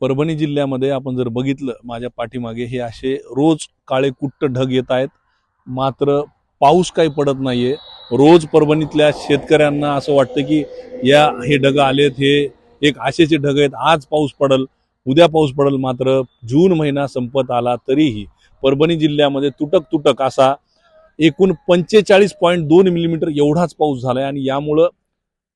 परभणी जिल्ह्यामध्ये आपण जर बघितलं माझ्या पाठीमागे हे असे रोज काळे कुट्ट ढग येत आहेत, मात्र पाऊस काही पडत नाहीये। रोज परभणीतल्या शेतकऱ्यांना असं वाटतं की हे ढग आलेत, हे एक आशेचे ढग आहेत, आज पाऊस पडल, उद्या पाऊस पडल, मात्र जून महिना संपत आला तरीही परभणी जिल्ह्यामध्ये तुटक असा एकूण 45.2 मिलीमीटर एवढाच पाऊस झालाय। आणि यामुळं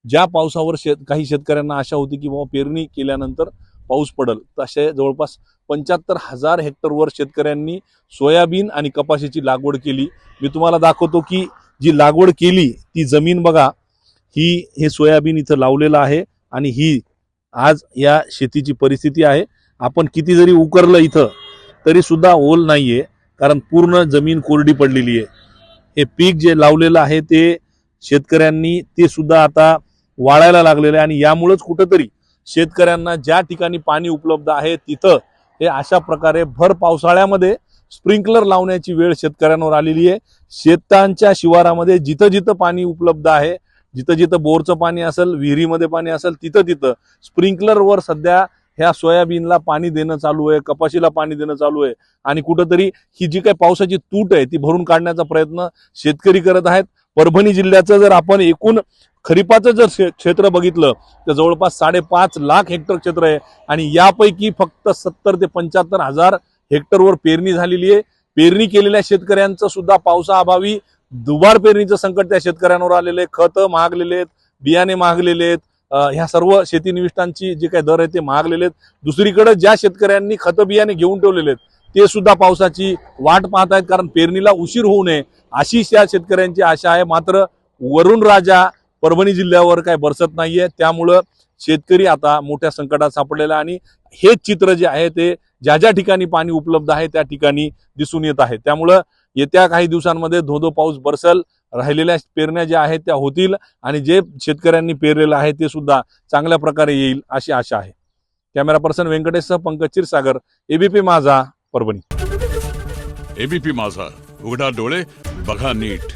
ज्या पावसावर काही शेतकऱ्यांना आशा होती की बाबा पेरणी केल्यानंतर पाऊस पडल, तसे जवळपास 75,000 हेक्टरवर शेतकऱ्यांनी सोयाबीन आणि कपाशीची लागवड केली। मी तुम्हाला दाखवतो की जी लागवड केली ती जमीन बघा, हे सोयाबीन इथं लावलेलं आहे आणि ही आज या शेतीची परिस्थिती आहे। आपण किती जरी उकरलं इथं तरी सुद्धा ओल नाहीये, कारण पूर्ण जमीन कोरडी पडलेली आहे। हे पीक जे लावलेलं आहे ते शेतकऱ्यांनी ते सुद्धा आता वाळायला लागलेलं आहे आणि यामुळेच कुठेतरी शेतकऱ्यांना ज्या ठिकाणी पाणी उपलब्ध आहे तिथं हे अशा प्रकारे भर पावसाळ्यामध्ये स्प्रिंकलर लावण्याची वेळ शेतकऱ्यांवर आलेली आहे। शेतांच्या शिवारामध्ये जिथं जिथं पाणी उपलब्ध आहे, जिथं जिथं बोरचं पाणी असेल, विहिरीमध्ये पाणी असेल, तिथं तिथं स्प्रिंकलरवर सध्या ह्या सोयाबीनला पाणी देणं चालू आहे, कपाशीला पाणी देणं चालू आहे आणि कुठंतरी ही जी काही पावसाची तूट आहे ती भरून काढण्याचा प्रयत्न शेतकरी करत आहेत। परभणी जिल्ह्याचं जर आपण एकूण खरीपाचं जर क्षेत्र बघितलं तर जवळपास 5.5 लाख हेक्टर क्षेत्र आहे आणि यापैकी फक्त 70 ते 75 हजार हेक्टरवर पेरणी झालेली आहे। पेरणी केलेल्या शेतकऱ्यांचं सुद्धा पावसाअभावी दुबार पेरणीचं संकट त्या शेतकऱ्यांवर आलेलं आहे। खतं महागलेले आहेत, बियाणे महागलेले आहेत, ह्या सर्व शेती निविष्ठांची जे काही दर आहे ते महागलेले आहेत। दुसरीकडे ज्या शेतकऱ्यांनी खतं बियाणे घेऊन ठेवलेले आहेत ते सुद्धा पावसाची वाट पाहत आहेत, कारण पेरणीला उशीर होऊ नये अशी त्या शेतकऱ्यांची आशा आहे। मात्र वरुण राजा परभणी जिल्ह्यावर काय बरसत नाहीये, त्यामुळं शेतकरी आता मोठ्या संकटात सापडलेला आणि हे चित्र जे आहे ते ज्या ठिकाणी पाणी उपलब्ध आहे त्या ठिकाणी दिसून येत आहे। त्यामुळं येत्या काही दिवसांमध्ये धोधो पाऊस बरसेल, राहिलेल्या पेरण्या ज्या आहेत त्या होतील आणि जे शेतकऱ्यांनी पेरलेलं आहे ते सुद्धा चांगल्या प्रकारे येईल अशी आशा आहे। कॅमेरा पर्सन व्यंकटेशसह पंकज क्षीरसागर, एबीपी माझा, परभणी। एबीपी माझा, उघडा डोळे बघा नीट।